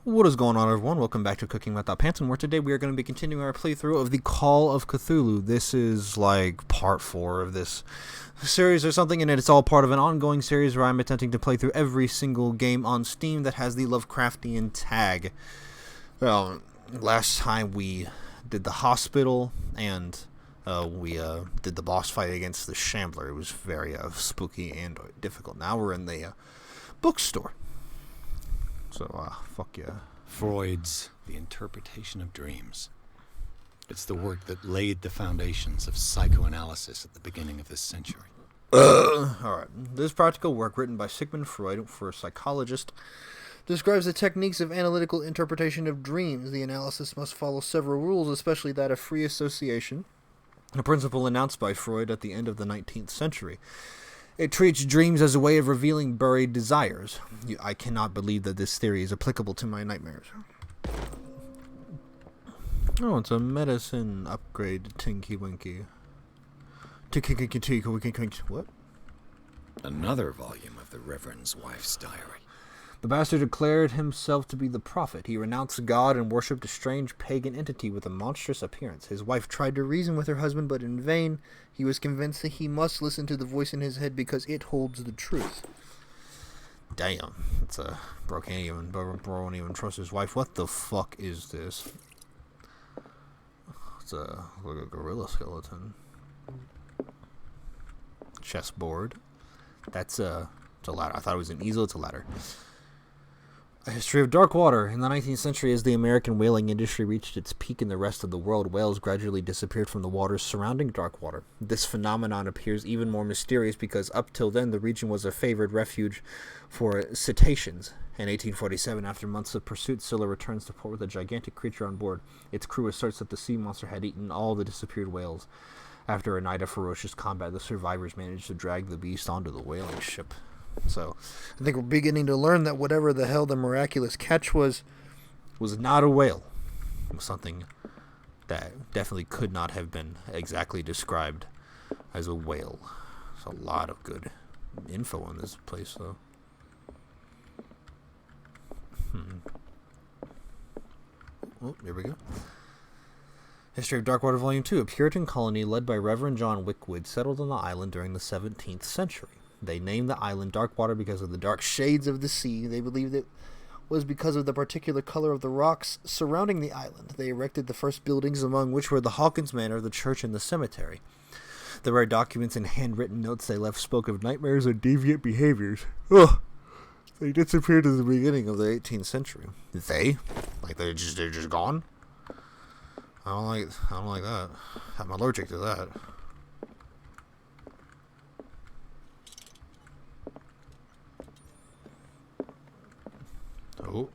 What is going on, everyone? Welcome back to Cooking Without Pantson, where today we are going to be continuing our playthrough of the Call of Cthulhu. This is like part 4 of this series or something, and it's all part of an ongoing series where I'm attempting to play through every single game on Steam that has the Lovecraftian tag. Well, last time we did the hospital, and we did the boss fight against the Shambler. It was very spooky and difficult. Now we're in the bookstore. So, fuck yeah. Freud's The Interpretation of Dreams. It's the work that laid the foundations of psychoanalysis at the beginning of this century. Alright. This practical work, written by Sigmund Freud for a psychologist, describes the techniques of analytical interpretation of dreams. The analysis must follow several rules, especially that of free association, a principle announced by Freud at the end of the 19th century. It treats dreams as a way of revealing buried desires. I cannot believe that this theory is applicable to my nightmares. Oh, it's a medicine upgrade, Tinky Winky. What? Another volume of the Reverend's wife's diary. The bastard declared himself to be the prophet. He renounced God and worshipped a strange pagan entity with a monstrous appearance. His wife tried to reason with her husband, but in vain. He was convinced that he must listen to the voice in his head because it holds the truth. Damn. It's a... Bro won't even trust his wife. What the fuck is this? It's like a gorilla skeleton. Chessboard. That's it's a ladder. I thought it was an easel. It's a ladder. A history of dark water. In the 19th century, as the American whaling industry reached its peak in the rest of the world, whales gradually disappeared from the waters surrounding dark water. This phenomenon appears even more mysterious because up till then, the region was a favored refuge for cetaceans. In 1847, after months of pursuit, Scylla returns to port with a gigantic creature on board. Its crew asserts that the sea monster had eaten all the disappeared whales. After a night of ferocious combat, the survivors managed to drag the beast onto the whaling ship. So, I think we're beginning to learn that whatever the hell the miraculous catch was not a whale. It was something that definitely could not have been exactly described as a whale. There's a lot of good info in this place, though. Oh, here we go. History of Darkwater Volume 2. A Puritan colony led by Reverend John Wickwood settled on the island during the 17th century. They named the island Darkwater because of the dark shades of the sea. They believed it was because of the particular color of the rocks surrounding the island. They erected the first buildings, among which were the Hawkins Manor, the church, and the cemetery. The rare documents and handwritten notes they left spoke of nightmares and deviant behaviors. Ugh. They disappeared at the beginning of the 18th century. They? Like they're just gone? I don't like that. I'm allergic to that. Oh.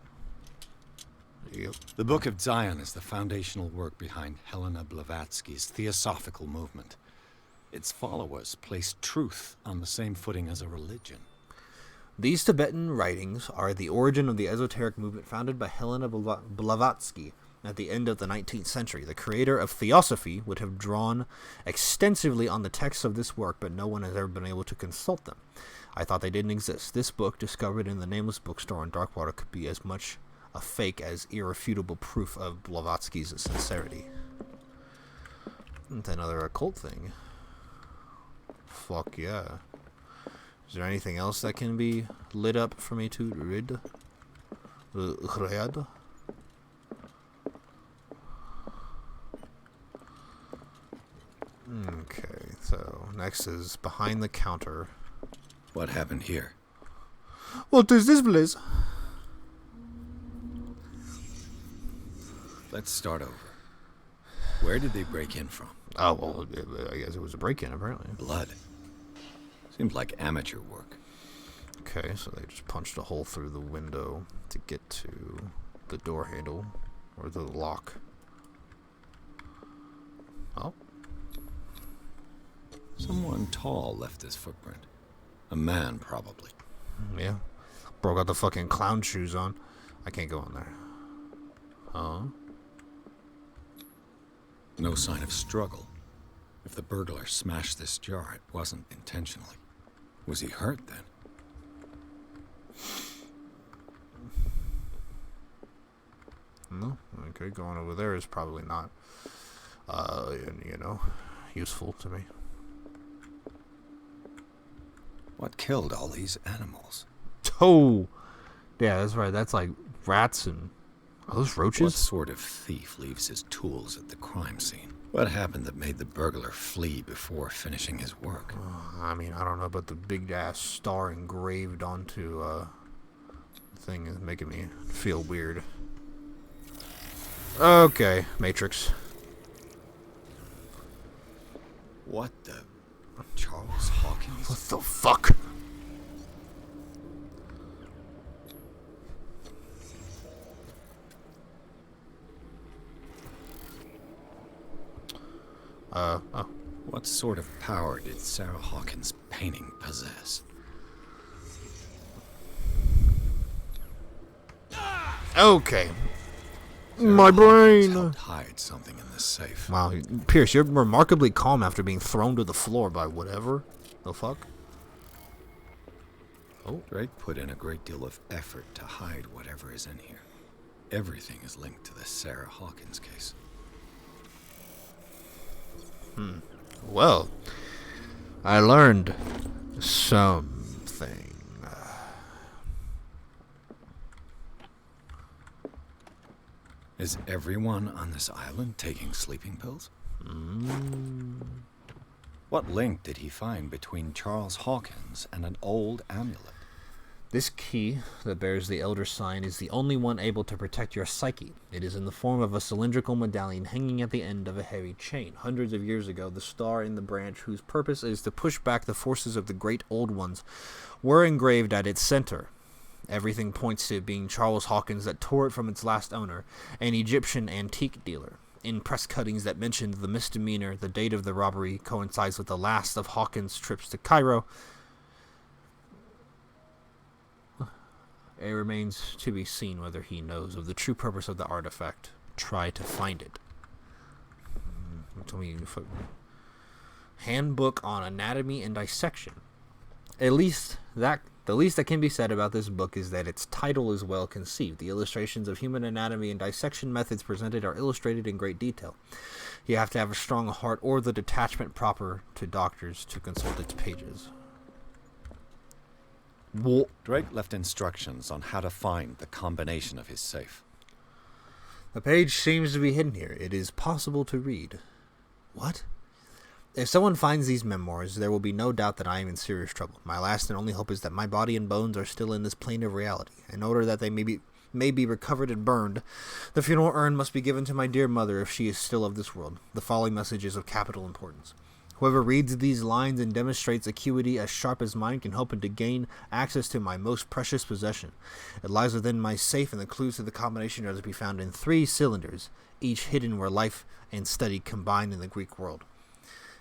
Yep. The Book of Zion is the foundational work behind Helena Blavatsky's Theosophical movement. Its followers placed truth on the same footing as a religion. These Tibetan writings are the origin of the esoteric movement founded by Helena Blavatsky at the end of the 19th century. The creator of Theosophy would have drawn extensively on the texts of this work, but no one has ever been able to consult them. I thought they didn't exist. This book, discovered in the nameless bookstore in Darkwater, could be as much a fake as irrefutable proof of Blavatsky's sincerity. It's another occult thing. Fuck yeah. Is there anything else that can be lit up for me to read? Okay, so next is behind the counter. What happened here? What is this place? Let's start over. Where did they break in from? Oh, well, I guess it was a break-in, apparently. Blood. Seems like amateur work. Okay, so they just punched a hole through the window to get to the door handle, or the lock. Oh. Someone tall left this footprint. A man, probably. Yeah. Bro got the fucking clown shoes on. I can't go in there. Huh? No sign of struggle. If the burglar smashed this jar, it wasn't intentionally. Was he hurt then? Okay, going over there is probably not, useful to me. What killed all these animals? Oh, yeah, that's right. That's like rats and are those roaches? What sort of thief leaves his tools at the crime scene? What happened that made the burglar flee before finishing his work? I don't know, but the big ass star engraved onto thing is making me feel weird. Okay, Matrix. What the? Charles Hawkins? What the fuck? Oh. What sort of power did Sarah Hawkins' painting possess? Okay. Sarah My brain. Hawkins helped hide something in this safe. Wow, Pierce, you're remarkably calm after being thrown to the floor by whatever the fuck. Oh, Drake put in a great deal of effort to hide whatever is in here. Everything is linked to the Sarah Hawkins case. Well, I learned something. Is everyone on this island taking sleeping pills? What link did he find between Charles Hawkins and an old amulet? This key that bears the Elder Sign is the only one able to protect your psyche. It is in the form of a cylindrical medallion hanging at the end of a heavy chain. Hundreds of years ago, the star and the branch, whose purpose is to push back the forces of the great old ones, were engraved at its center. Everything points to it being Charles Hawkins that tore it from its last owner, an Egyptian antique dealer. In press cuttings that mentioned the misdemeanor, the date of the robbery coincides with the last of Hawkins' trips to Cairo. It remains to be seen whether he knows of the true purpose of the artifact. Try to find it. Tell me, Handbook on Anatomy and Dissection. The least that can be said about this book is that its title is well conceived. The illustrations of human anatomy and dissection methods presented are illustrated in great detail. You have to have a strong heart or the detachment proper to doctors to consult its pages. Drake left instructions on how to find the combination of his safe. The page seems to be hidden here. It is possible to read. What? If someone finds these memoirs, there will be no doubt that I am in serious trouble. My last and only hope is that my body and bones are still in this plane of reality. In order that they may be recovered and burned, the funeral urn must be given to my dear mother if she is still of this world. The following message is of capital importance. Whoever reads these lines and demonstrates acuity as sharp as mine can hope to gain access to my most precious possession. It lies within my safe, and the clues to the combination are to be found in 3 cylinders, each hidden where life and study combine in the Greek world.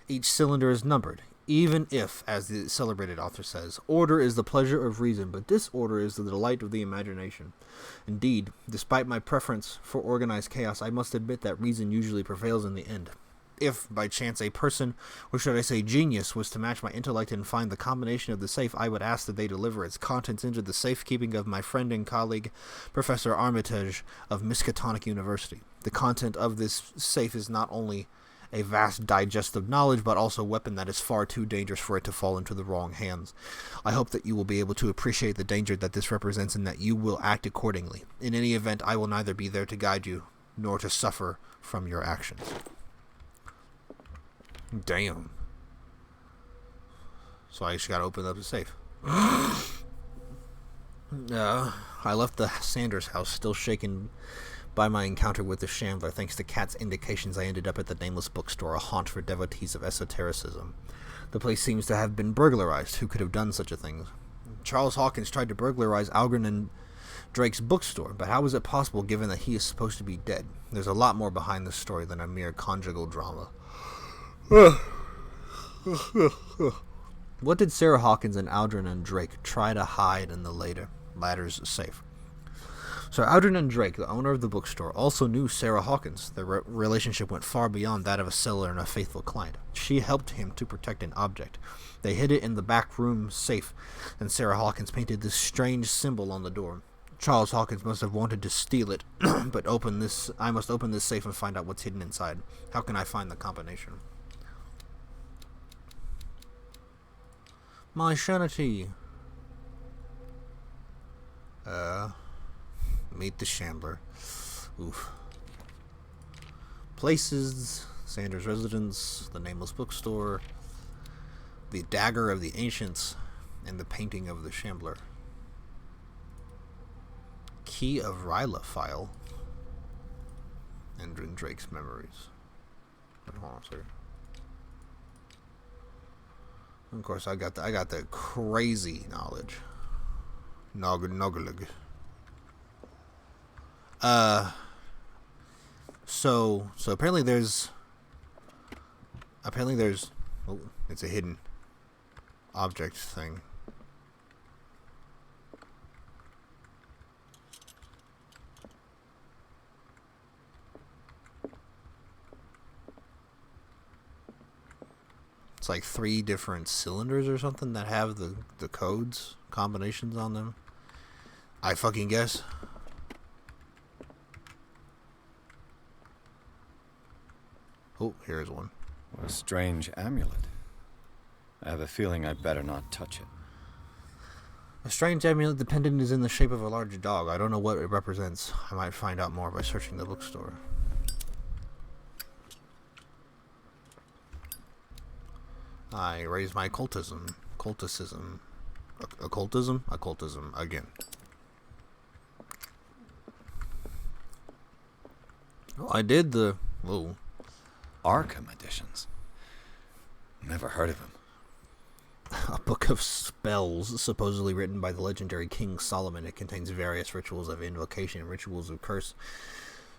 Each cylinder is numbered, even if, as the celebrated author says, order is the pleasure of reason, but disorder is the delight of the imagination. Indeed, despite my preference for organized chaos, I must admit that reason usually prevails in the end. If, by chance, a person, or should I say genius, was to match my intellect and find the combination of the safe, I would ask that they deliver its contents into the safekeeping of my friend and colleague, Professor Armitage of Miskatonic University. The content of this safe is not only a vast digest of knowledge, but also a weapon that is far too dangerous for it to fall into the wrong hands. I hope that you will be able to appreciate the danger that this represents and that you will act accordingly. In any event, I will neither be there to guide you, nor to suffer from your actions. Damn. So I just gotta open up the safe. I left the Sanders house still shaken by my encounter with the Shambler. Thanks to Kat's indications, I ended up at the Nameless Bookstore, a haunt for devotees of esotericism. The place seems to have been burglarized. Who could have done such a thing? Charles Hawkins tried to burglarize Algernon Drake's bookstore, but how was it possible given that he is supposed to be dead? There's a lot more behind this story than a mere conjugal drama. What did Sarah Hawkins and Algernon Drake try to hide in the latter's safe? So Algernon Drake, the owner of the bookstore, also knew Sarah Hawkins. Their relationship went far beyond that of a seller and a faithful client. She helped him to protect an object. They hid it in the back room safe, and Sarah Hawkins painted this strange symbol on the door. Charles Hawkins must have wanted to steal it, but I must open this safe and find out what's hidden inside. How can I find the combination? My sanity. Meet the Shambler. Oof. Places, Sanders' residence, the Nameless Bookstore, the Dagger of the Ancients, and the Painting of the Shambler. Key of Ryla file. And Drake's memories. Hold on a second. Of course, I got the crazy knowledge. Noglig. So apparently there's oh, it's a hidden object thing. It's like 3 different cylinders or something that have the codes, combinations on them. I fucking guess. Oh, here's one. What a strange amulet. I have a feeling I'd better not touch it. A strange amulet. The pendant is in the shape of a large dog. I don't know what it represents. I might find out more by searching the bookstore. I raise my occultism. Occulticism again. Oh, I did the... Whoa. Arkham editions. Never heard of him. A book of spells, supposedly written by the legendary King Solomon. It contains various rituals of invocation and rituals of curse.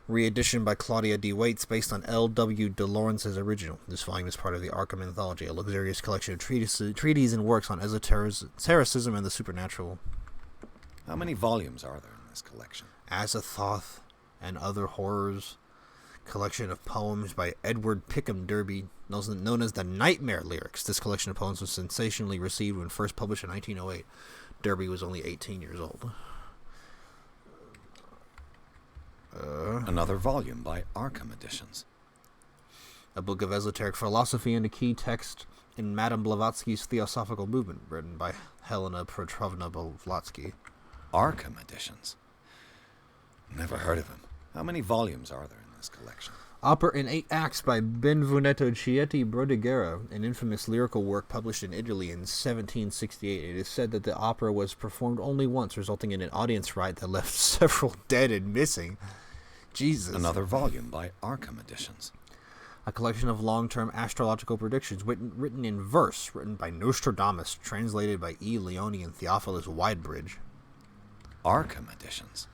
Reedition by Claudia D. Waits, based on L.W. de Lawrence's original. This volume is part of the Arkham Anthology, a luxurious collection of treatises and works on esotericism and the supernatural. How many volumes are there in this collection? Azathoth and Other Horrors. Collection of poems by Edward Pickham Derby, known as the Nightmare Lyrics. This collection of poems was sensationally received when first published in 1908. Derby was only 18 years old. Another volume by Arkham Editions. A book of esoteric philosophy and a key text in Madame Blavatsky's Theosophical Movement, written by Helena Petrovna Blavatsky. Arkham Editions. Never heard of him. How many volumes are there in this collection? Opera in 8 acts by Benvenuto Chieti Brodighera, an infamous lyrical work published in Italy in 1768. It is said that the opera was performed only once, resulting in an audience riot that left several dead and missing. Jesus. Another volume by Arkham Editions. A collection of long-term astrological predictions written in verse, written by Nostradamus, translated by E. Leone and Theophilus Widebridge. Arkham Editions.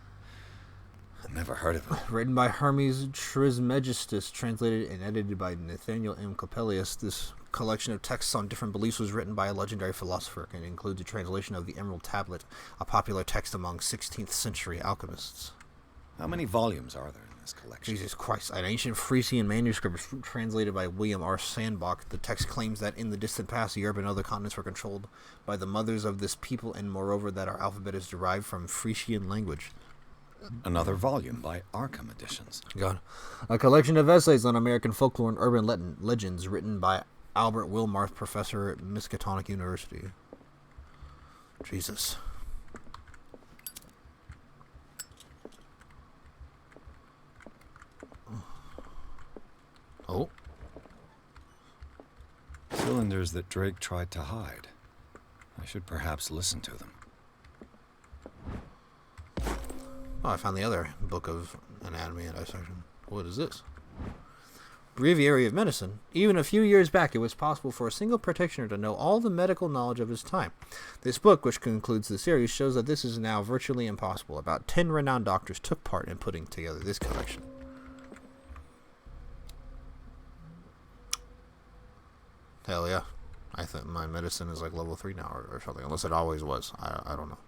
Never heard of him. Written by Hermes Trismegistus, translated and edited by Nathaniel M. Coppelius. This collection of texts on different beliefs was written by a legendary philosopher and includes a translation of the Emerald Tablet, a popular text among 16th century alchemists. How many volumes are there in this collection? Jesus Christ. An ancient Frisian manuscript translated by William R. Sandbach. The text claims that in the distant past, Europe and other continents were controlled by the mothers of this people, and moreover that our alphabet is derived from Frisian language. Another volume by Arkham Editions. God. A collection of essays on American folklore and urban legends written by Albert Wilmarth, professor at Miskatonic University. Jesus. Oh. Cylinders that Drake tried to hide. I should perhaps listen to them. Oh, I found the other book of anatomy and dissection. What is this? Breviary of Medicine. Even a few years back, it was possible for a single practitioner to know all the medical knowledge of his time. This book, which concludes the series, shows that this is now virtually impossible. About 10 renowned doctors took part in putting together this collection. Hell yeah. I think my medicine is like level 3 now or something, unless it always was. I don't know.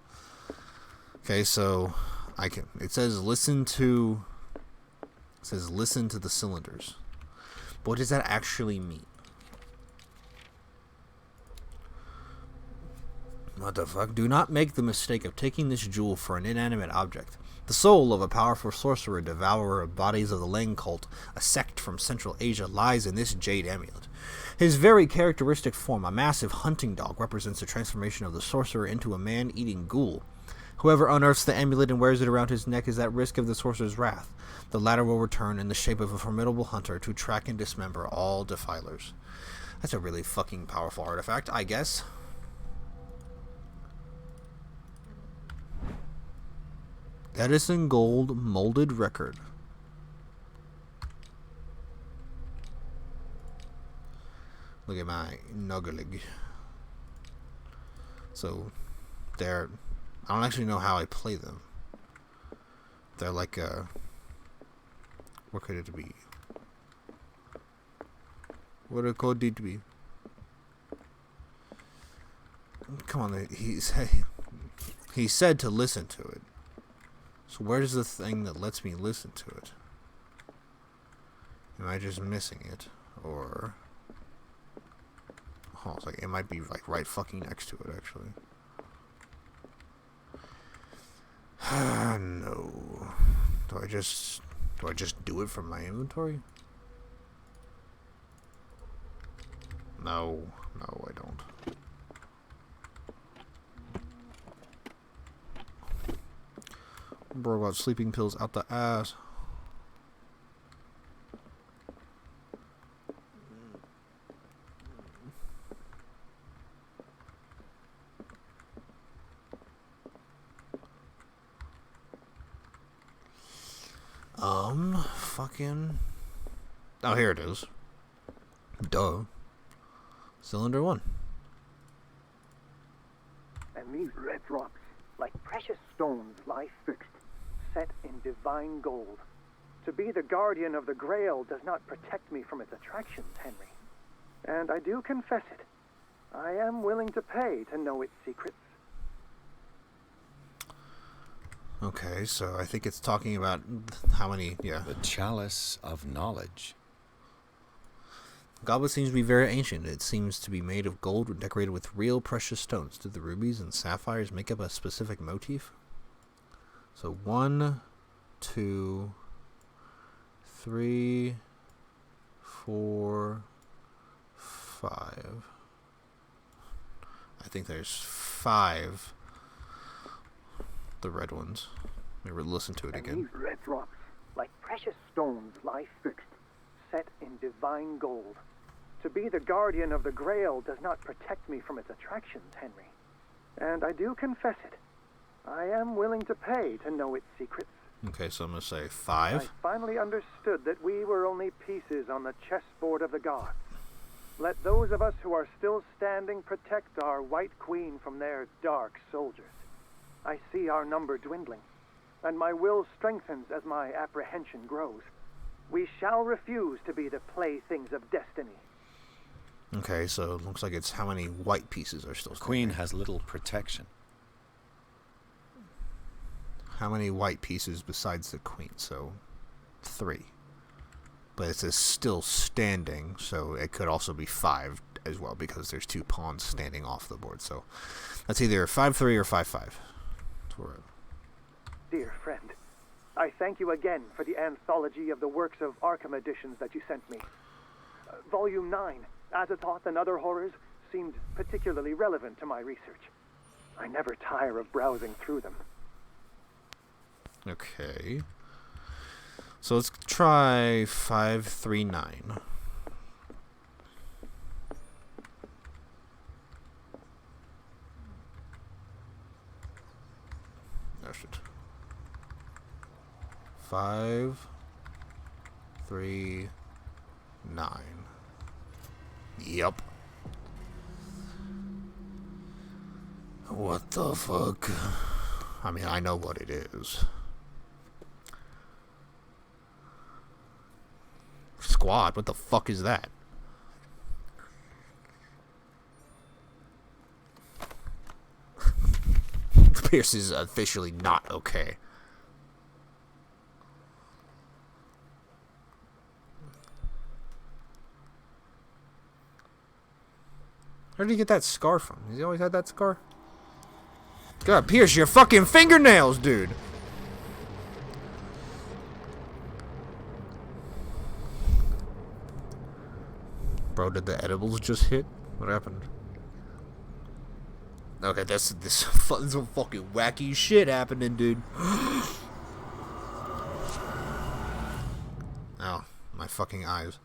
Okay, so it says listen to the cylinders. But what does that actually mean? What the fuck? Do not make the mistake of taking this jewel for an inanimate object. The soul of a powerful sorcerer, devourer of bodies of the Lang cult, a sect from Central Asia, lies in this jade amulet. His very characteristic form, a massive hunting dog, represents the transformation of the sorcerer into a man-eating ghoul. Whoever unearths the amulet and wears it around his neck is at risk of the sorcerer's wrath. The latter will return in the shape of a formidable hunter to track and dismember all defilers. That's a really fucking powerful artifact, I guess. Edison Gold molded record. Look at my nuggelig. So, they're... I don't actually know how I play them. They're like what could it be? What could it be? Come on, he said to listen to it. So where's the thing that lets me listen to it? Am I just missing it? Or... oh, it's like, it might be like right fucking next to it, actually. No. Do I just do it from my inventory? No, I don't. Bro got sleeping pills out the ass. Fucking... oh, here it is. Duh. Cylinder 1. And these red drops, like precious stones, lie fixed, set in divine gold. To be the guardian of the Grail does not protect me from its attractions, Henry. And I do confess it. I am willing to pay to know its secrets. Okay, so I think it's talking about how many, yeah. The chalice of knowledge. The goblet seems to be very ancient. It seems to be made of gold and decorated with real precious stones. Do the rubies and sapphires make up a specific motif? So 1, 2, 3, 4, 5. I think there's 5. The red ones. Maybe listen to it again. And these red drops, like precious stones, lie fixed, set in divine gold. To be the guardian of the Grail does not protect me from its attractions, Henry. And I do confess it. I am willing to pay to know its secrets. Okay, so I'm going to say 5. I finally understood that we were only pieces on the chessboard of the gods. Let those of us who are still standing protect our White Queen from their dark soldiers. I see our number dwindling, and my will strengthens as my apprehension grows. We shall refuse to be the playthings of destiny. Okay, so it looks like it's how many white pieces are still The standing. Queen has little protection. How many white pieces besides the queen? So 3. But it says still standing, so it could also be 5 as well, because there's 2 pawns standing off the board. So that's either 5-3 or 5-5. Dear friend, I thank you again for the anthology of the works of Arkham editions that you sent me. Volume 9, Azathoth and Other Horrors, seemed particularly relevant to my research. I never tire of browsing through them. Okay. So let's try 539. Oh shit. 5, 3, 9. Yep. What the fuck? I mean, I know what it is. Squad, what the fuck is that? Pierce is officially not okay. Where did he get that scar from? Has he always had that scar? God, pierce your fucking fingernails, dude. Bro, did the edibles just hit? What happened? Okay, this some fucking wacky shit happening, dude. Oh, my fucking eyes.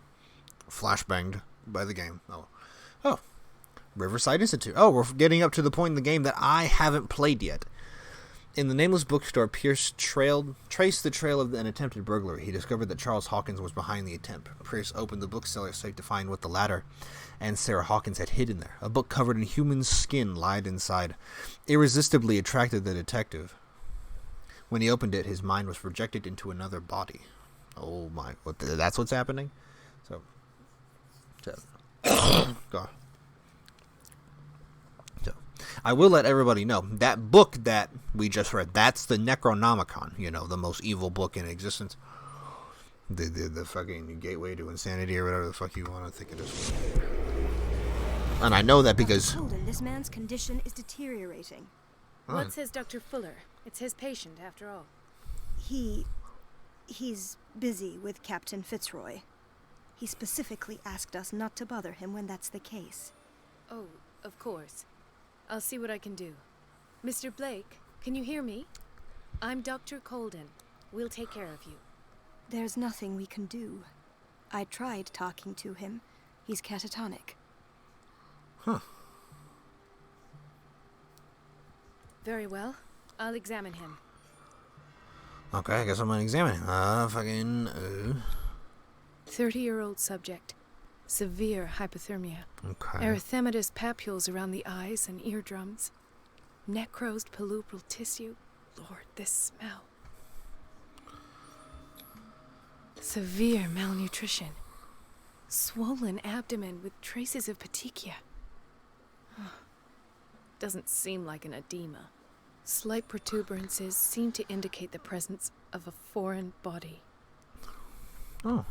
Flashbanged by the game. Oh. Riverside Institute. Oh, we're getting up to the point in the game that I haven't played yet. In the Nameless Bookstore, Pierce traced the trail of an attempted burglary. He discovered that Charles Hawkins was behind the attempt. Pierce opened the bookseller's safe to find what the latter and Sarah Hawkins had hidden there. A book covered in human skin lied inside. Irresistibly attracted the detective. When he opened it, his mind was projected into another body. Oh my! That's what's happening. So go. I will let everybody know, that book that we just read, that's the Necronomicon, the most evil book in existence. The fucking gateway to insanity, or whatever the fuck you want to think it is. And I know that because... Holden, this man's condition is deteriorating. What says Dr. Fuller? It's his patient, after all. He's busy with Captain Fitzroy. He specifically asked us not to bother him when that's the case. Oh, of course. I'll see what I can do. Mr. Blake, can you hear me? I'm Dr. Colden. We'll take care of you. There's nothing we can do. I tried talking to him. He's catatonic. Huh. Very well. I'll examine him. Okay, I guess I'm gonna examine him. 30-year-old subject. Severe hypothermia. Okay. Erythematous papules around the eyes and eardrums. Necrosed palpebral tissue. Lord, this smell. Severe malnutrition. Swollen abdomen with traces of petechia. Doesn't seem like an edema. Slight protuberances seem to indicate the presence of a foreign body. Oh.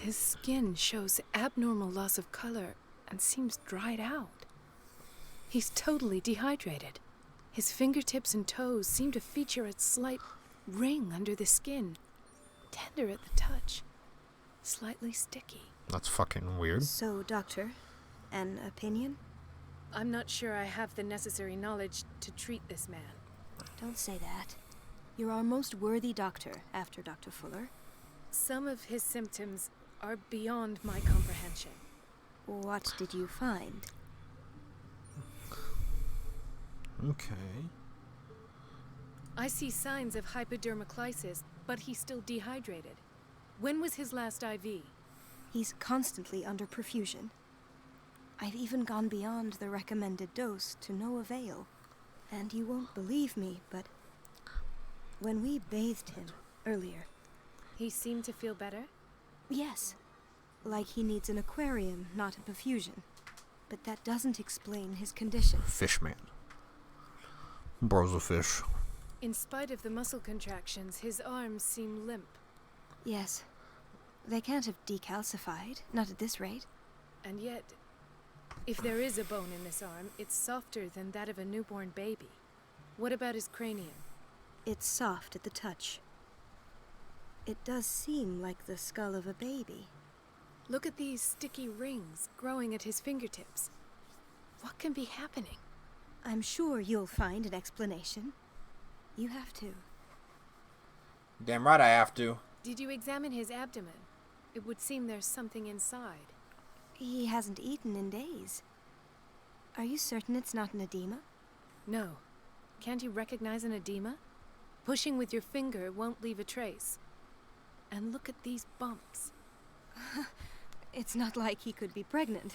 His skin shows abnormal loss of color and seems dried out. He's totally dehydrated. His fingertips and toes seem to feature a slight ring under the skin. Tender at the touch. Slightly sticky. That's fucking weird. So, Doctor, an opinion? I'm not sure I have the necessary knowledge to treat this man. Don't say that. You're our most worthy doctor after Dr. Fuller. Some of his symptoms are beyond my comprehension. What did you find? Okay. I see signs of hypodermoclysis, but he's still dehydrated. When was his last IV? He's constantly under perfusion. I've even gone beyond the recommended dose to no avail. And you won't believe me, but when we bathed him earlier... He seemed to feel better? Yes. Like he needs an aquarium, not a perfusion. But that doesn't explain his condition. Fishman. Bro's a fish. In spite of the muscle contractions, his arms seem limp. Yes. They can't have decalcified, not at this rate. And yet, if there is a bone in this arm, it's softer than that of a newborn baby. What about his cranium? It's soft at the touch. It does seem like the skull of a baby. Look at these sticky rings growing at his fingertips. What can be happening? I'm sure you'll find an explanation. You have to. Damn right I have to. Did you examine his abdomen? It would seem there's something inside. He hasn't eaten in days. Are you certain it's not an edema? No. Can't you recognize an edema? Pushing with your finger won't leave a trace. And look at these bumps. It's not like he could be pregnant.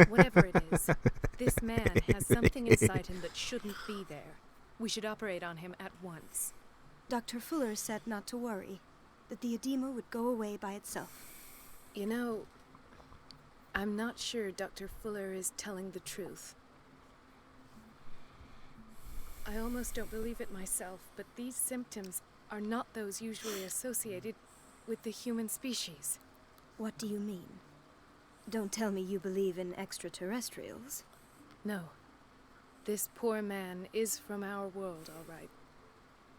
Whatever it is, this man has something inside him that shouldn't be there. We should operate on him at once. Dr. Fuller said not to worry, that the edema would go away by itself. You know, I'm not sure Dr. Fuller is telling the truth. I almost don't believe it myself, but these symptoms are not those usually associated with the human species. What do you mean? Don't tell me you believe in extraterrestrials. No. This poor man is from our world, all right.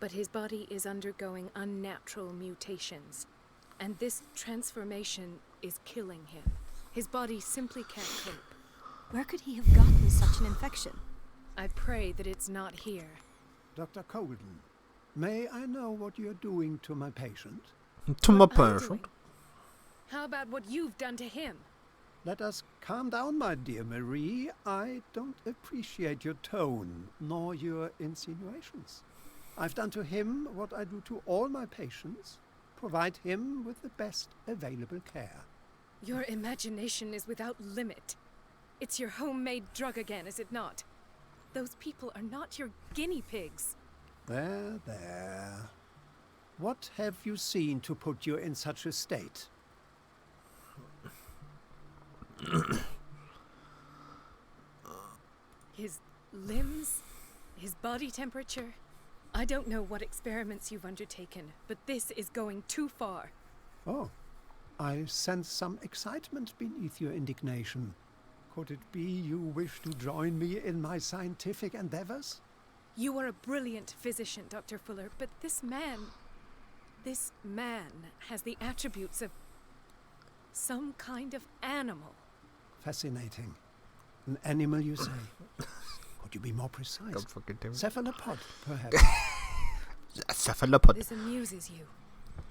But his body is undergoing unnatural mutations. And this transformation is killing him. His body simply can't cope. Where could he have gotten such an infection? I pray that it's not here. Dr. Colden, may I know what you're doing to my patient? To my What I'm patient. doing. How about what you've done to him? Let us calm down, my dear Marie. I don't appreciate your tone, nor your insinuations. I've done to him what I do to all my patients. Provide him with the best available care. Your imagination is without limit. It's your homemade drug again, is it not? Those people are not your guinea pigs. There, there. What have you seen to put you in such a state? His limbs? His body temperature? I don't know what experiments you've undertaken, but this is going too far. Oh, I sense some excitement beneath your indignation. Could it be you wish to join me in my scientific endeavors? You are a brilliant physician, Dr. Fuller, but this man has the attributes of some kind of animal. Fascinating. An animal, you say? Could you be more precise? Don't fucking tell me. Cephalopod, perhaps. Cephalopod. This amuses you.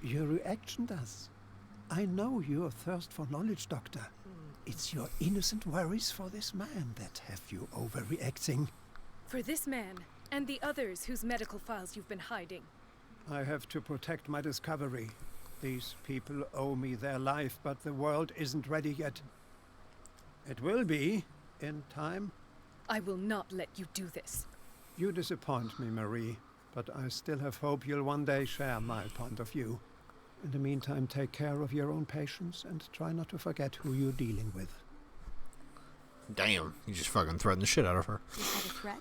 Your reaction does. I know your thirst for knowledge, Doctor. It's your innocent worries for this man that have you overreacting. For this man, and the others whose medical files you've been hiding. I have to protect my discovery. These people owe me their life, but the world isn't ready yet. It will be, in time. I will not let you do this. You disappoint me, Marie, but I still have hope you'll one day share my point of view. In the meantime, take care of your own patients and try not to forget who you're dealing with. Damn, you just fucking threatened the shit out of her. Is that a threat?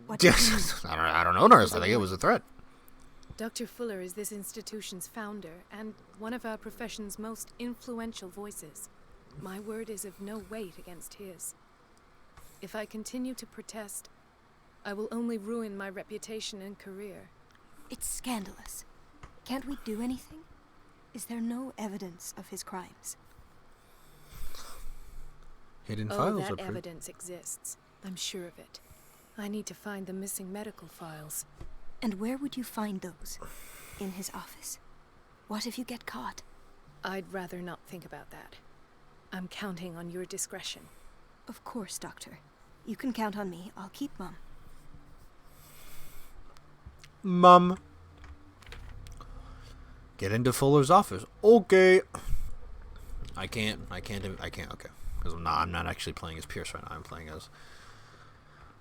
What do you mean? Yes, I don't know, nurse. I think it was a threat. Dr. Fuller is this institution's founder and one of our profession's most influential voices. My word is of no weight against his. If I continue to protest, I will only ruin my reputation and career. It's scandalous. Can't we do anything? Is there no evidence of his crimes? Hidden Oh, files that are pretty. evidence exists. I'm sure of it. I need to find the missing medical files. And where would you find those? In his office? What if you get caught? I'd rather not think about that. I'm counting on your discretion. Of course, Doctor. You can count on me. I'll keep Mum. Mum. Get into Fuller's office. Okay. I can't. Okay. Because I'm not actually playing as Pierce right now. I'm playing as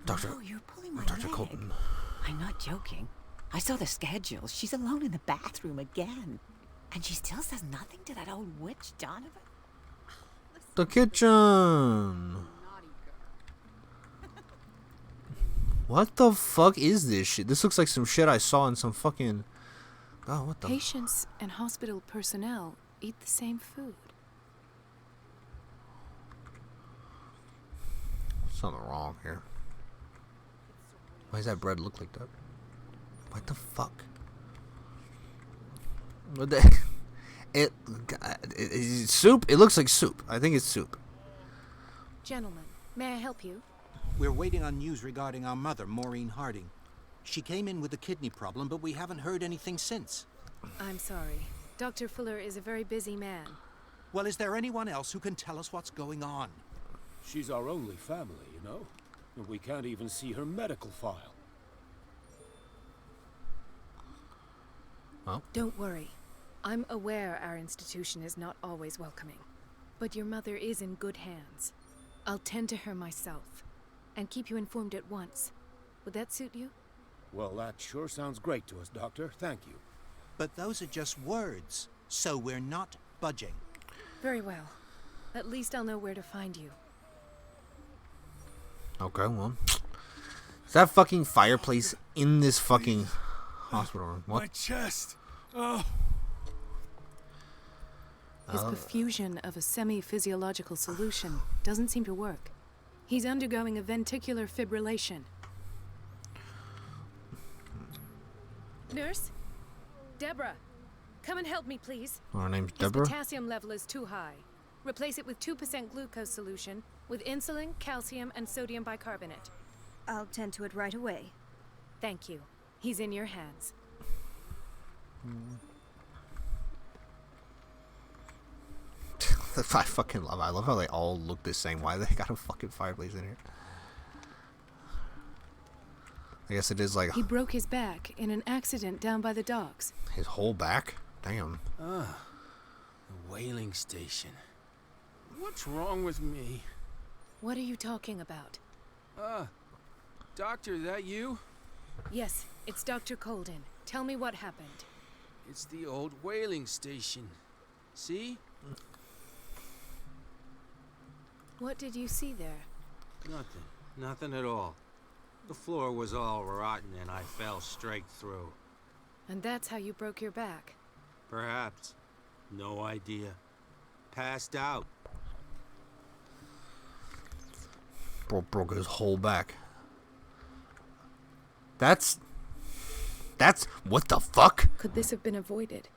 Dr. No, you're pulling my Dr. leg. Colton. I'm not joking. I saw the schedule. She's alone in the bathroom again. And she still says nothing to that old witch, Donovan. The kitchen. What the fuck is this shit? This looks like some shit I saw in some fucking... Oh, what the... Patients and hospital personnel eat the same food. Something wrong here. Why does that bread look like that? What the fuck? What the... It's soup? It looks like soup. I think it's soup. Gentlemen, may I help you? We're waiting on news regarding our mother, Maureen Harding. She came in with a kidney problem, but we haven't heard anything since. I'm sorry. Dr. Fuller is a very busy man. Well, is there anyone else who can tell us what's going on? She's our only family, you know? And we can't even see her medical file. Well, Don't worry. I'm aware our institution is not always welcoming. But your mother is in good hands. I'll tend to her myself. And keep you informed at once. Would that suit you? Well, that sure sounds great to us, Doctor. Thank you. But those are just words, so we're not budging. Very well. At least I'll know where to find you. okay, well. Is that fucking fireplace in this fucking hospital room? My What? chest! Oh! His perfusion of a semi-physiological solution doesn't seem to work. He's undergoing a ventricular fibrillation. Nurse? Deborah, come and help me, please. Her name's His Deborah? potassium level is too high. Replace it with 2% glucose solution with insulin, calcium, and sodium bicarbonate. I'll tend to it right away. Thank you. He's in your hands. I fucking love it. I love how they all look the same. Why they got a fucking fireplace in here? I guess it is like He broke his back in an accident down by the docks. his whole back. Damn. Ah, the whaling station. What's wrong with me? What are you talking about? Doctor, that you? Yes, it's Dr. Colden. Tell me what happened. It's the old whaling station. See? What did you see there? Nothing. Nothing at all. The floor was all rotten and I fell straight through. And that's how you broke your back. Perhaps. No idea. Passed out. Bro broke his whole back. That's what the fuck? Could this have been avoided?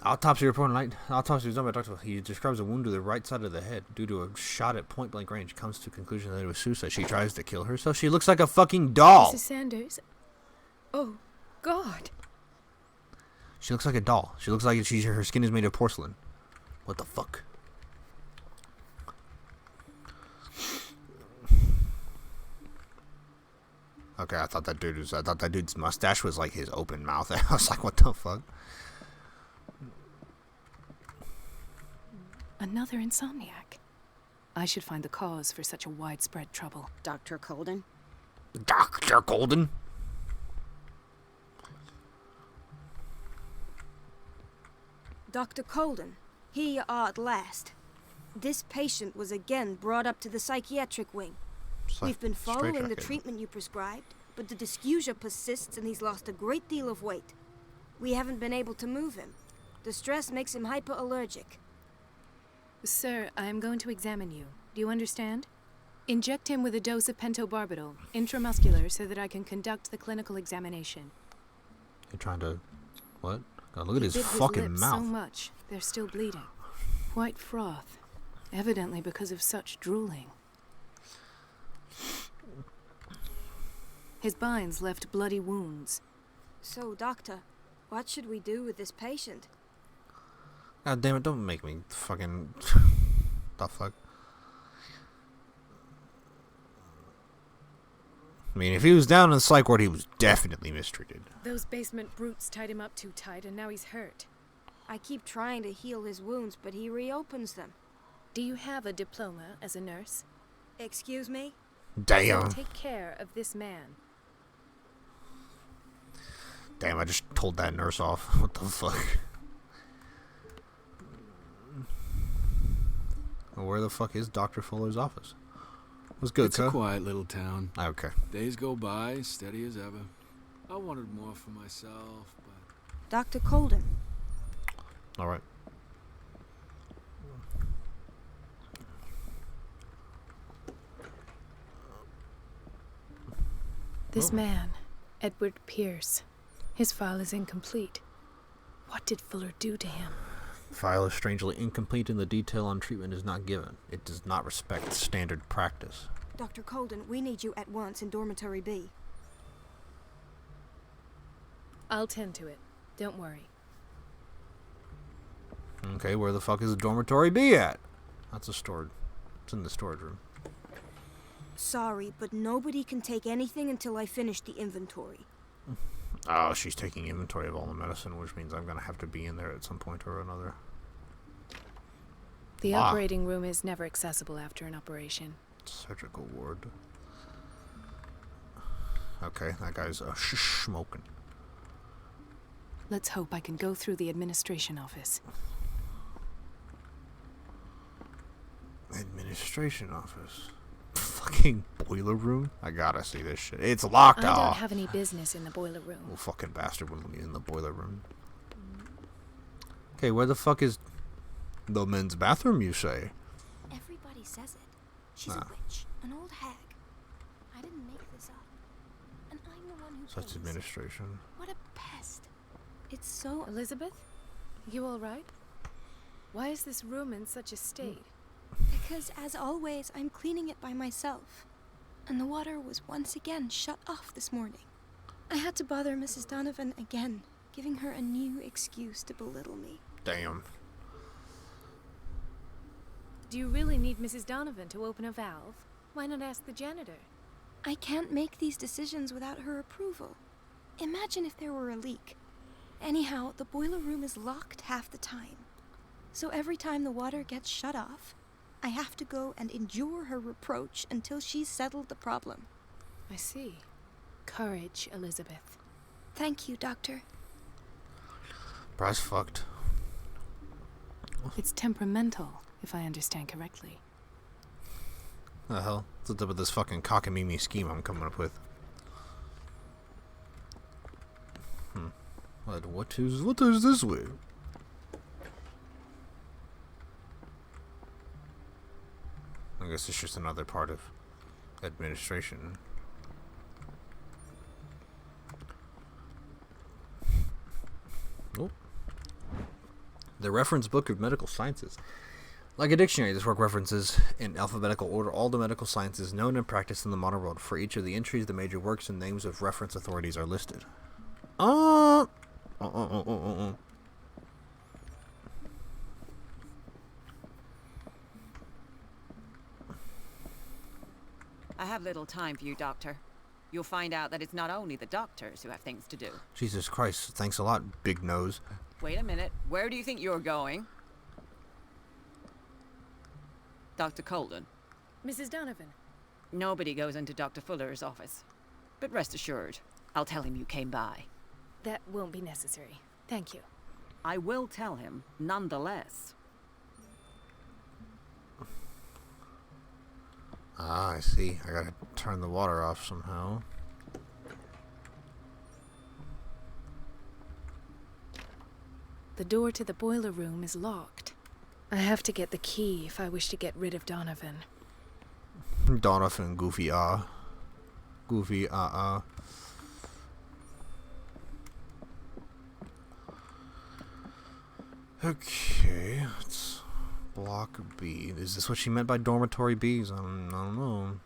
Autopsy report night. Autopsy was done by Dr. He describes a wound to the right side of the head due to a shot at point blank range. Comes to conclusion that it was suicide. She tries to kill herself. She looks like a fucking doll. Mrs. Sanders? Oh, God. She looks like a doll. She looks like her skin is made of porcelain. What the fuck? Okay, I thought that dude's mustache was like his open mouth. I was like, what the fuck? Another insomniac. I should find the cause for such a widespread trouble. Dr. Colden? Dr. Golden? Dr. Colden, here you are at last. This patient was again brought up to the psychiatric wing. We've been following the treatment you prescribed, but the dysgeusia persists and he's lost a great deal of weight. We haven't been able to move him. The stress makes him hyperallergic. Sir, I am going to examine you. Do you understand? Inject him with a dose of pentobarbital, intramuscular, so that I can conduct the clinical examination. You're trying to... What? God, look at his Bit fucking lips mouth. so much, they're still bleeding. White froth, evidently because of such drooling. His binds left bloody wounds. So, doctor, what should we do with this patient? God damn it, don't make me fucking... the fuck? I mean, if he was down in the psych ward, he was definitely mistreated. Those basement brutes tied him up too tight, and now he's hurt. I keep trying to heal his wounds, but he reopens them. Do you have a diploma as a nurse? Excuse me? Damn. So take care of this man. Damn, I just told that nurse off. What the fuck? Well, where the fuck is Dr. Fuller's office? What's good, It's a quiet little town. Okay. Days go by, steady as ever. I wanted more for myself, but... Dr. Colden. Alright. This man, Edward Pierce, his file is incomplete. What did Fuller do to him? File is strangely incomplete and the detail on treatment is not given. It does not respect standard practice. Dr. Colden, we need you at once in Dormitory B. I'll tend to it. Don't worry. Okay, where the fuck is Dormitory B at? That's a storage. It's in the storage room. Sorry, but nobody can take anything until I finish the inventory. Oh, she's taking inventory of all the medicine, which means I'm gonna have to be in there at some point or another. The operating room is never accessible after an operation. Surgical ward. Okay, that guy's smoking. Let's hope I can go through the administration office. Administration office. Fucking boiler room? I gotta see this shit. It's locked I off. don't have any business in the boiler room. Well, fucking bastard wouldn't let me in the boiler room. Okay, where the fuck is the men's bathroom, you say? Everybody Everybody says it. She's a witch, an old hag. I didn't make this up. And I'm the one who Such pays. administration. What a pest. It's so... Elizabeth? You all right? Why is this room in such a state? Because, as always, I'm cleaning it by myself. And the water was once again shut off this morning. I had to bother Mrs. Donovan again, giving her a new excuse to belittle me. Damn. Do you really need Mrs. Donovan to open a valve? Why not ask the janitor? I can't make these decisions without her approval. Imagine if there were a leak. Anyhow, the boiler room is locked half the time. So every time the water gets shut off, I have to go and endure her reproach until she's settled the problem. I see. Courage, Elizabeth. Thank you, Doctor. Bra's fucked. It's temperamental, if I understand correctly. The hell? What's up with this fucking cockamamie scheme I'm coming up with? What is this way? I guess it's just another part of administration. Oh. The Reference Book of Medical Sciences. Like a dictionary, this work references, in alphabetical order, all the medical sciences known and practiced in the modern world. For each of the entries, the major works and names of reference authorities are listed. I have little time for you, Doctor. You'll find out that it's not only the doctors who have things to do. Jesus Christ, thanks a lot, big nose. Wait a minute. Where do you think you're going? Dr. Colden. Mrs. Donovan. Nobody goes into Dr. Fuller's office. But rest assured, I'll tell him you came by. That won't be necessary. Thank you. I will tell him, nonetheless. Ah, I see. I gotta turn the water off somehow. The door to the boiler room is locked. I have to get the key if I wish to get rid of Donovan. Donovan, goofy Goofy Okay, it's block B. Is this what she meant by dormitory B's? I don't know.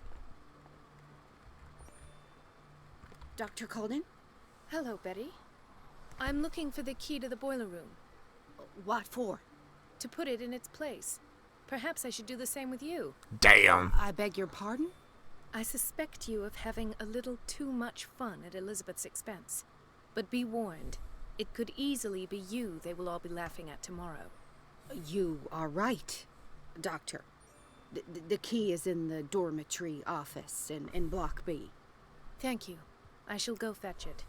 Dr. Colden? Hello, Betty. I'm looking for the key to the boiler room. What for? To put it in its place. Perhaps I should do the same with you. Damn. I beg your pardon? I suspect you of having a little too much fun at Elizabeth's expense. But be warned, it could easily be you they will all be laughing at tomorrow. You are right, Doctor. The key is in the dormitory office in Block B. Thank you. I shall go fetch it.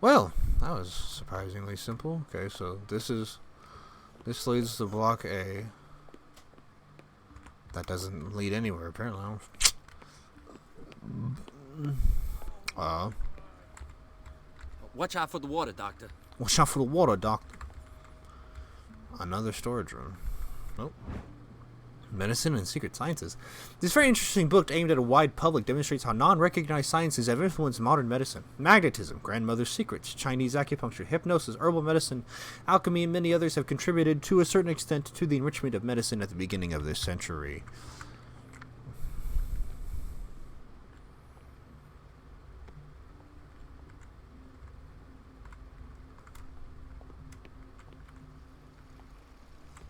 Well, that was surprisingly simple. Okay, so this leads to Block A. That doesn't lead anywhere, apparently. Watch out for the water, Doctor. Watch out for the water, Doctor. Another storage room. Nope. Medicine and Secret Sciences. This very interesting book aimed at a wide public demonstrates how non-recognized sciences have influenced modern medicine. Magnetism, grandmother's secrets, Chinese acupuncture, hypnosis, herbal medicine, alchemy, and many others have contributed to a certain extent to the enrichment of medicine at the beginning of this century.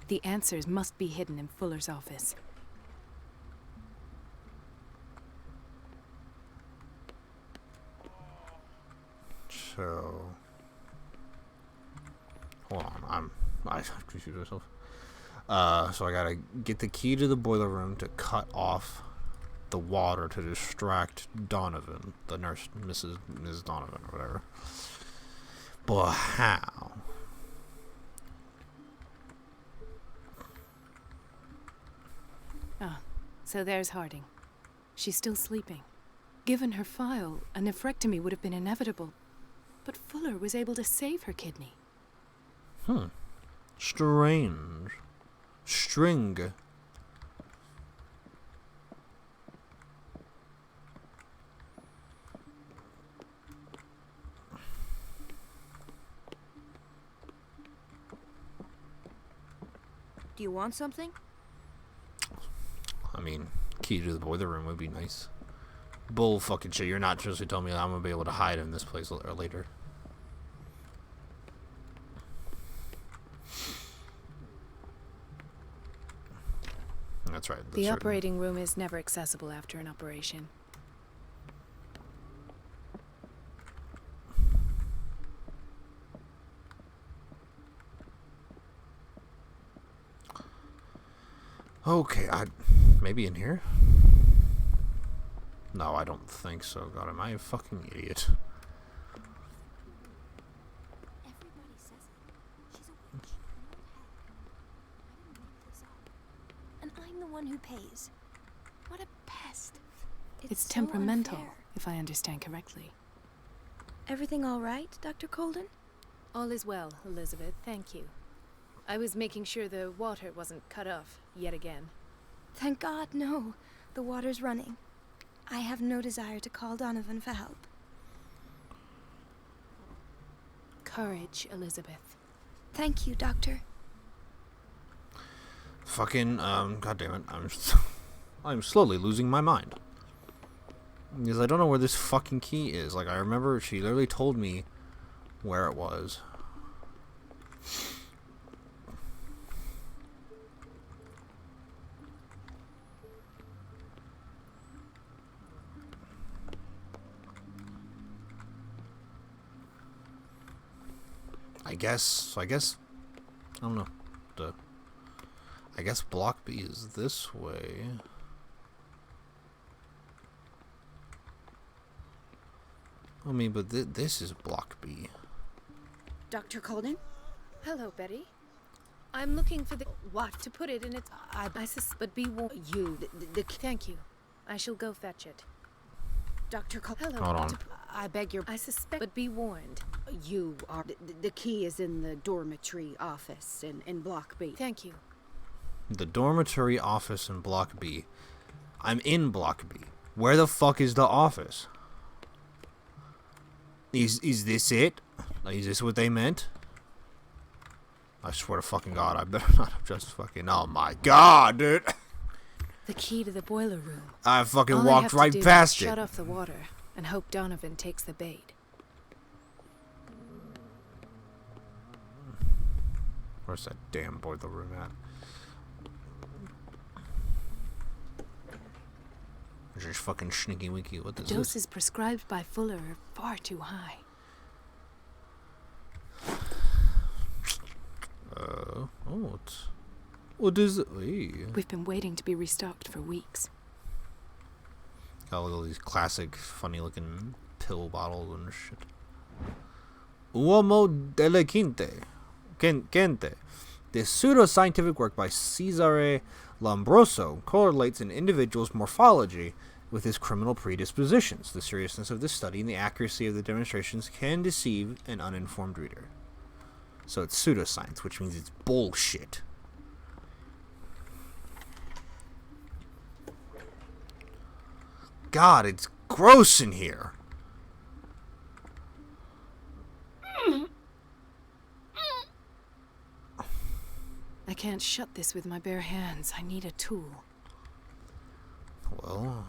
The answers must be hidden in Fuller's office. So, hold on. I have to shoot myself. So I gotta get the key to the boiler room to cut off the water to distract Donovan, the nurse, Ms. Donovan, or whatever. But how? Ah, so there's Harding. She's still sleeping. Given her file, a nephrectomy would have been inevitable. But Fuller was able to save her kidney. Strange. String. you want something? I mean, key to the boiler room would be nice. Bull fucking shit. You're not seriously telling me that I'm gonna be able to hide in this place later. That's right. The operating room is never accessible after an operation. Okay, maybe in here? No, I don't think so. God, am I a fucking idiot? Everybody says it. She's a witch, an old hag. I didn't make this up. And I'm the one who pays. What a pest. It's so temperamental, unfair. if I understand correctly. Everything all right, Dr. Colden? All is well, Elizabeth. Thank you. I was making sure the water wasn't cut off yet again. Thank God, no. The water's running. I have no desire to call Donovan for help. Courage, Elizabeth. Thank you, Doctor. Fucking, God damn it. I'm slowly losing my mind. Because I don't know where this fucking key is. Like, I remember she literally told me where it was. I guess, I don't know. I guess block B is this way. I mean, but this is block B. Dr. Colden? Hello, Betty. I'm looking for the... What? To put it in its... I but be warned. You, Thank you. I shall go fetch it. Dr. Colden? Hello. Hold on. I beg your... I suspect... But be warned. You are... The key is in the dormitory office in Block B. Thank you. The dormitory office in block B. I'm in block B. Where the fuck is the office? Is this it? Is this what they meant? I swear to fucking God, I better not have just fucking... Oh my God, dude! The key to the boiler room. I fucking All walked right past it. Shut off the water and hope Donovan takes the bait. Where's that damn boiler room at? Just fucking sneaky winky. What is this? Doses prescribed by Fuller are far too high. What is it? Hey. We've been waiting to be restocked for weeks. Got all these classic, funny-looking pill bottles and shit. Uomo delle Quinte. This pseudo-scientific work by Cesare Lombroso correlates an individual's morphology with his criminal predispositions. The seriousness of this study and the accuracy of the demonstrations can deceive an uninformed reader. So it's pseudoscience, which means it's bullshit. God, it's gross in here. I can't shut this with my bare hands. I need a tool. Well,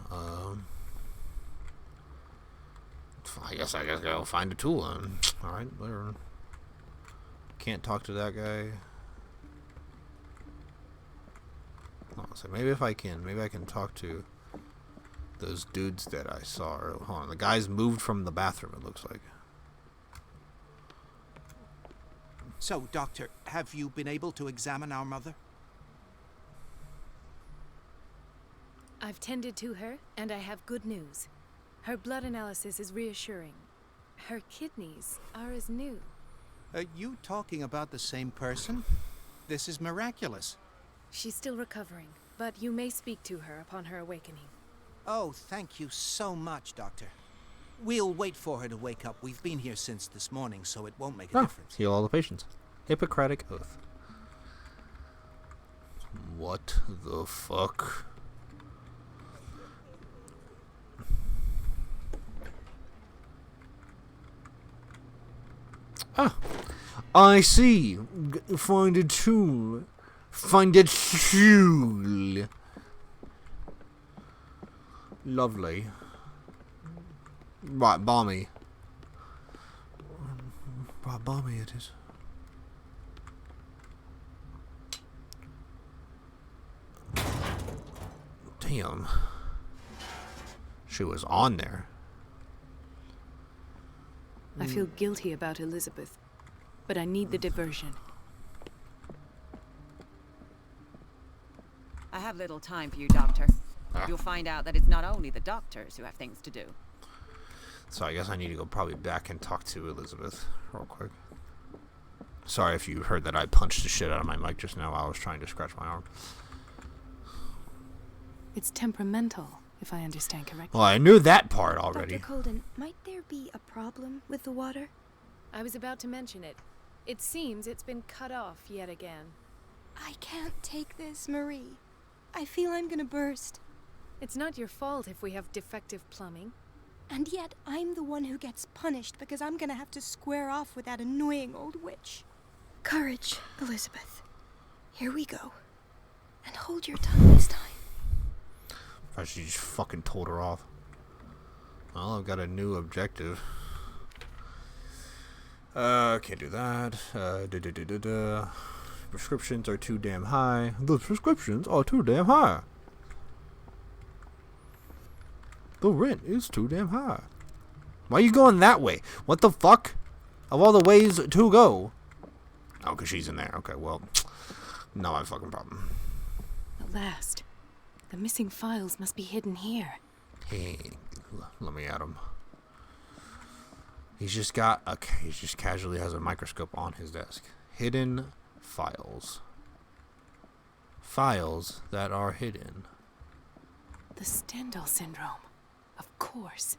I guess I'll find a tool. Alright, whatever. Can't talk to that guy. Oh, so maybe I can talk to those dudes that I saw. Hold on, the guys moved from the bathroom, it looks like. So, Doctor, have you been able to examine our mother? I've tended to her, and I have good news. Her blood analysis is reassuring. Her kidneys are as new. Are you talking about the same person? This is miraculous. She's still recovering, but you may speak to her upon her awakening. Oh, thank you so much, Doctor. We'll wait for her to wake up. We've been here since this morning, so it won't make a difference. Heal all the patients. Hippocratic Oath. What the fuck? Ah, I see. Find a tool Find it soon. Lovely. Right, balmy. Right, balmy it is. Damn. She was on there. I feel guilty about Elizabeth, but I need the diversion. I have little time for you, Doctor. You'll find out that it's not only the doctors who have things to do. So I guess I need to go probably back and talk to Elizabeth real quick. Sorry if you heard that I punched the shit out of my mic just now while I was trying to scratch my arm. It's temperamental, if I understand correctly. Well, I knew that part already. Dr. Colden, might there be a problem with the water? I was about to mention it. It seems it's been cut off yet again. I can't take this, Marie. I feel I'm gonna burst. It's not your fault if we have defective plumbing. And yet, I'm the one who gets punished because I'm gonna have to square off with that annoying old witch. Courage, Elizabeth. Here we go. And hold your tongue this time. I should just fucking told her off. Well, I've got a new objective. Can't do that. Prescriptions are too damn high. The prescriptions are too damn high. The rent is too damn high. Why are you going that way? What the fuck? Of all the ways to go. Oh, because she's in there. Okay, well, not my fucking problem. At last. The missing files must be hidden here. Hey, let me at him. He's just got, okay, he just casually has a microscope on his desk. Hidden files. Files that are hidden. The Stendhal syndrome. Of course.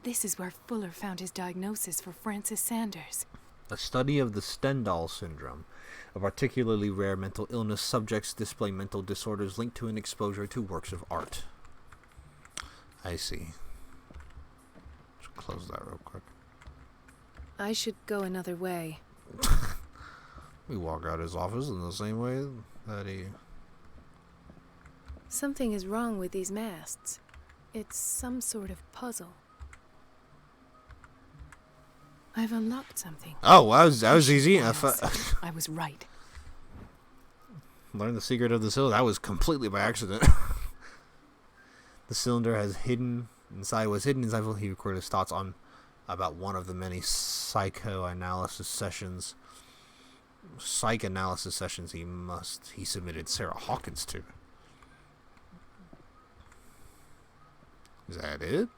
This is where Fuller found his diagnosis for Francis Sanders. A study of the Stendhal syndrome. A particularly rare mental illness, subjects display mental disorders linked to an exposure to works of art. I see. Just close that real quick. I should go another way. We walk out his office in the same way that he... Something is wrong with these masts. It's some sort of puzzle. I've unlocked something. Oh, that was easy. I was right. Learn the secret of the cylinder. That was completely by accident. The cylinder was hidden inside. He recorded his thoughts on about one of the many psychoanalysis sessions he submitted Sarah Hawkins to. Is that it?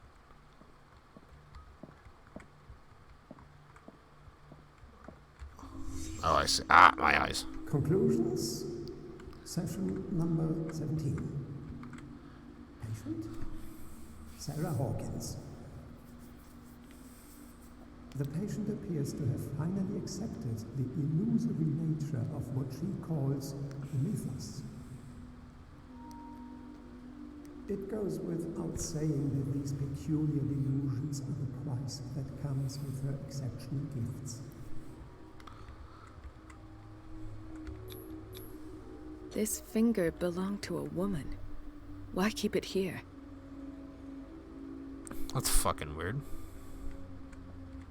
Oh, I see. Ah, my eyes. Conclusions. Session number 17. Patient? Sarah Hawkins. The patient appears to have finally accepted the illusory nature of what she calls mythos. It goes without saying that these peculiar delusions are the price that comes with her exceptional gifts. This finger belonged to a woman. Why keep it here? That's fucking weird.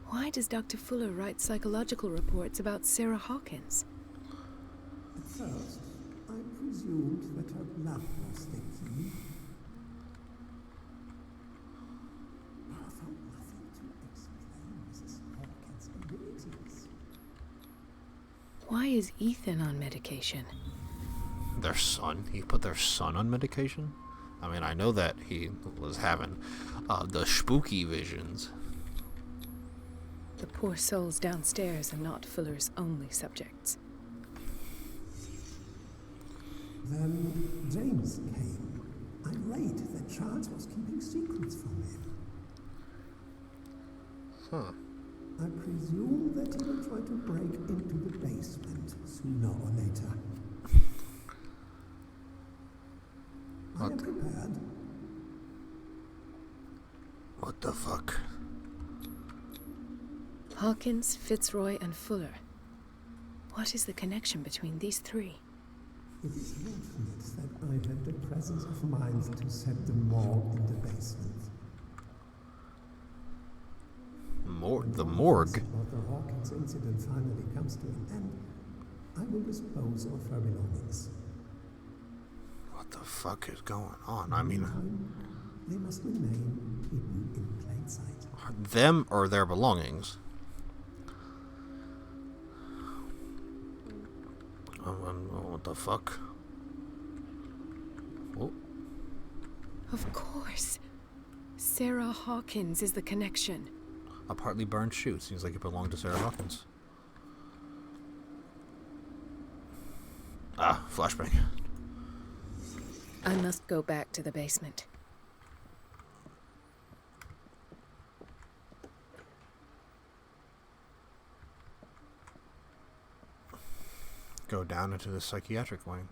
Why does Dr. Fuller write psychological reports about Sarah Hawkins? At first, I presumed that her blood was thinking. But I found nothing to explain Mrs. Hawkins' abilities. Why is Ethan on medication? Their son? He put their son on medication? I mean, I know that he was having the spooky visions. The poor souls downstairs are not Fuller's only subjects. Then James came, irate that Charles was keeping secrets from him. Huh. I presume that he will try to break into the basement sooner or later. I am prepared. What the fuck? Hawkins, Fitzroy, and Fuller. What is the connection between these three? It is fortunate that I had the presence of mind to set the morgue in the basement. The morgue? But the Hawkins incident finally comes to an end, I will dispose of her belongings. What the fuck is going on? I mean, they must remain hidden in plain sight. Them or their belongings? What the fuck? Oh. Of course. Sarah Hawkins is the connection. A partly burned shoe. Seems like it belonged to Sarah Hawkins. Ah, flashbang. I must go back to the basement. Go down into the psychiatric wing.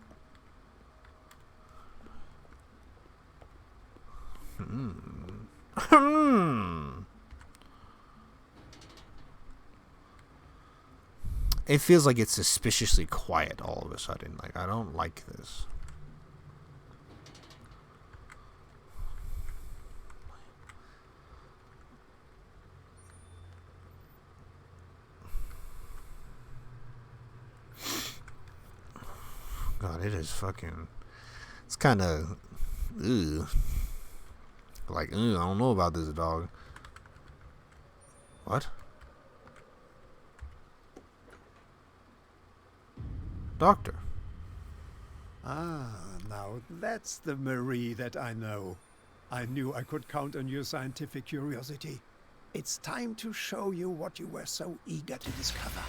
It feels like it's suspiciously quiet all of a sudden. Like, I don't like this. God, it is fucking... It's kind of... Like, I don't know about this dog. What? Doctor. Ah, now that's the Marie that I know. I knew I could count on your scientific curiosity. It's time to show you what you were so eager to discover.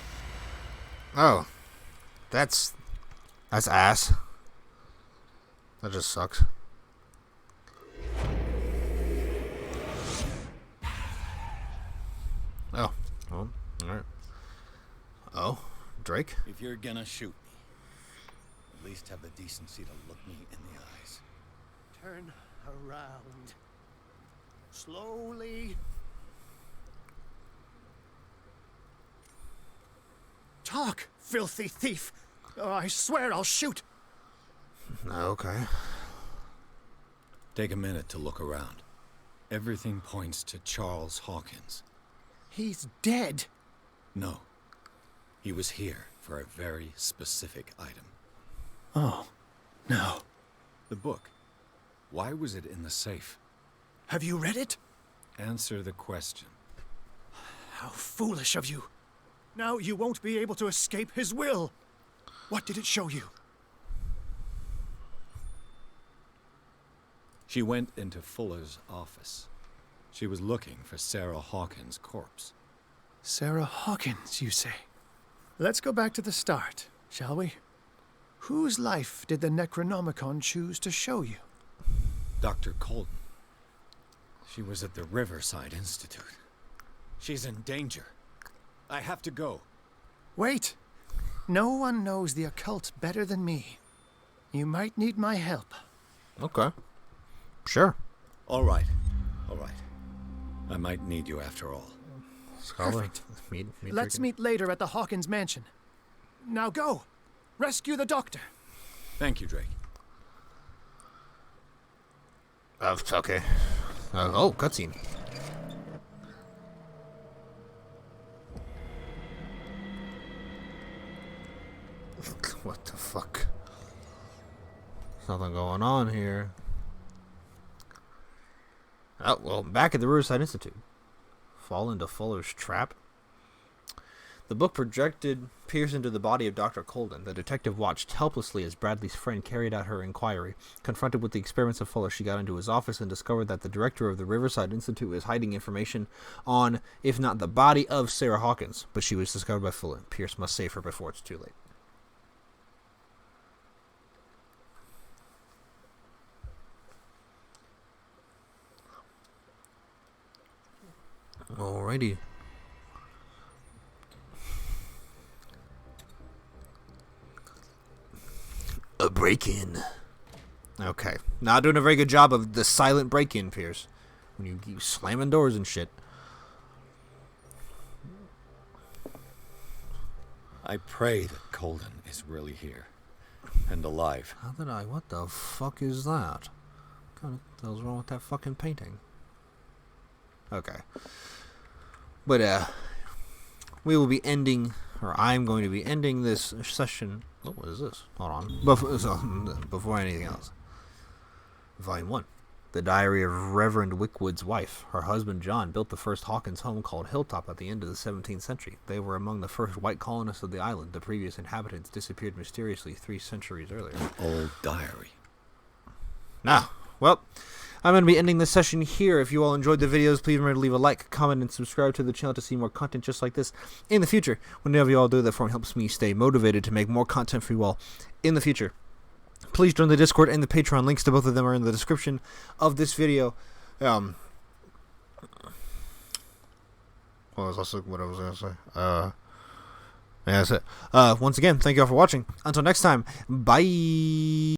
Oh. That's ass. That just sucks. Oh. Oh, alright. Oh, Drake? If you're gonna shoot me, at least have the decency to look me in the eyes. Turn around. Slowly. Talk, filthy thief! Oh, I swear I'll shoot! Okay. Take a minute to look around. Everything points to Charles Hawkins. He's dead! No. He was here for a very specific item. Oh, no. The book. Why was it in the safe? Have you read it? Answer the question. How foolish of you. Now you won't be able to escape his will. What did it show you? She went into Fuller's office. She was looking for Sarah Hawkins' corpse. Sarah Hawkins, you say? Let's go back to the start, shall we? Whose life did the Necronomicon choose to show you? Dr. Colton. She was at the Riverside Institute. She's in danger. I have to go. Wait. No one knows the occult better than me. You might need my help. Okay. Sure. All right. All right. I might need you after all. Perfect. Let's meet later at the Hawkins mansion. Now go. Rescue the doctor. Thank you, Drake. Okay. Oh, cutscene. What the fuck? There's nothing going on here. Oh, well, back at the Riverside Institute. Fall into Fuller's trap. The book projected pierced into the body of Dr. Colden. The detective watched helplessly as Bradley's friend carried out her inquiry. Confronted with the experiments of Fuller, she got into his office and discovered that the director of the Riverside Institute was hiding information on, if not the body of Sarah Hawkins. But she was discovered by Fuller. Pierce must save her before it's too late. Alrighty. A break-in. Okay. Not doing a very good job of the silent break-in, Pierce. When you keep slamming doors and shit. I pray that Colden is really here. and alive. How did I? What the fuck is that? What kind of the hell's wrong with that fucking painting? Okay. But, we will be ending, or I'm going to be ending this session. Oh, what is this? Hold on. Before anything else. Volume 1. The Diary of Reverend Wickwood's Wife. Her husband, John, built the first Hawkins home called Hilltop at the end of the 17th century. They were among the first white colonists of the island. The previous inhabitants disappeared mysteriously 3 centuries earlier. Old diary. Now, well, I'm going to be ending this session here. If you all enjoyed the videos, please remember to leave a like, comment, and subscribe to the channel to see more content just like this in the future. Whenever you all do that for me, helps me stay motivated to make more content for you all in the future. Please join the Discord and the Patreon. Links to both of them are in the description of this video. What was I going to say? Yeah, that's it. Once again, thank you all for watching. Until next time, bye.